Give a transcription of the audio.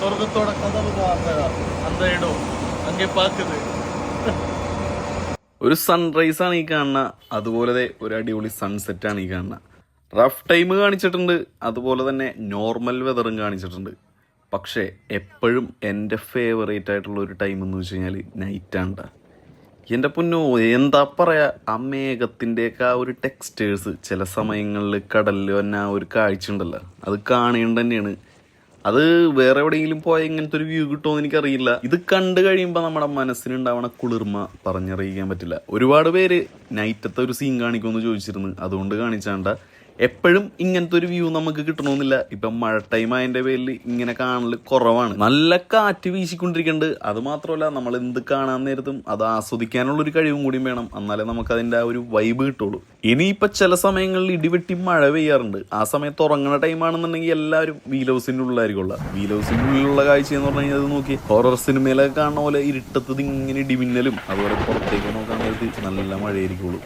சொர்க்கத்தோட கதவு அந்த இடம் அங்கே பார்க்குது. ഒരു സൺറൈസ് ആണ് ഈ കാണുന്ന, അതുപോലെ ഒരു അടിപൊളി സൺസെറ്റ് ആണ് ഈ കാണുന്ന. റഫ് ടൈം കാണിച്ചിട്ടുണ്ട്, അതുപോലെ തന്നെ നോർമൽ വെതറും കാണിച്ചിട്ടുണ്ട്. പക്ഷേ എപ്പോഴും എൻ്റെ ഫേവറേറ്റ് ആയിട്ടുള്ള ഒരു ടൈം എന്ന് വെച്ച് കഴിഞ്ഞാൽ നൈറ്റാണ്. എൻ്റെ പൊന്നോ, എന്താ പറയുക, ആ മേഘത്തിൻ്റെയൊക്കെ ആ ഒരു ടെക്സ്റ്റേഴ്സ് ചില സമയങ്ങളിൽ കടലിൽ തന്നെ ആ ഒരു കാഴ്ച ഉണ്ടല്ലോ, അത് കാണേണ്ട തന്നെയാണ്. അത് വേറെ എവിടെയെങ്കിലും പോയാൽ ഇങ്ങനത്തെ ഒരു വ്യൂ കിട്ടുമോ എനിക്കറിയില്ല. ഇത് കണ്ടു കഴിയുമ്പോൾ നമ്മുടെ മനസ്സിനുണ്ടാവണ കുളിർമ പറഞ്ഞറിയിക്കാൻ പറ്റില്ല. ഒരുപാട് പേര് നൈറ്റത്തെ ഒരു സീൻ കാണിക്കുമെന്ന് ചോദിച്ചിരുന്നു, അതുകൊണ്ട് കാണിച്ചാണ്ട. എപ്പോഴും ഇങ്ങനത്തെ ഒരു വ്യൂ നമുക്ക് കിട്ടണമെന്നില്ല. ഇപ്പം മഴ ടൈം ആയതിൻ്റെ പേരിൽ ഇങ്ങനെ കാണൽ കുറവാണ്. നല്ല കാറ്റ് വീശിക്കൊണ്ടിരിക്കുന്നുണ്ട്. അത് മാത്രമല്ല, നമ്മൾ എന്ത് കാണാൻ നേരത്തും അത് ആസ്വദിക്കാനുള്ളൊരു കഴിവും കൂടിയും വേണം, എന്നാലേ നമുക്ക് അതിൻ്റെ ആ ഒരു വൈബ് കിട്ടുള്ളൂ. ഇനിയിപ്പോൾ ചില സമയങ്ങളിൽ ഇടിവെട്ടി മഴ പെയ്യാറുണ്ട്. ആ സമയത്ത് ഉറങ്ങുന്ന ടൈമാണെന്നുണ്ടെങ്കിൽ എല്ലാവരും വീൽ ഹൗസിൻ്റെ ഉള്ളിലായിരിക്കുമല്ലോ. വീൽ ഹൗസിൻ്റെ ഉള്ളിലുള്ള കാഴ്ച എന്ന് പറഞ്ഞു കഴിഞ്ഞാൽ അത് നോക്കി ഹൊറർ സിനിമയിലൊക്കെ കാണുന്ന പോലെ ഇരുട്ടത്ത് ഇങ്ങനെ ഇടിമിന്നലും അതുപോലെ പുറത്തേക്ക് നോക്കാൻ നേരത്ത് നല്ല മഴയായിരിക്കുള്ളൂ.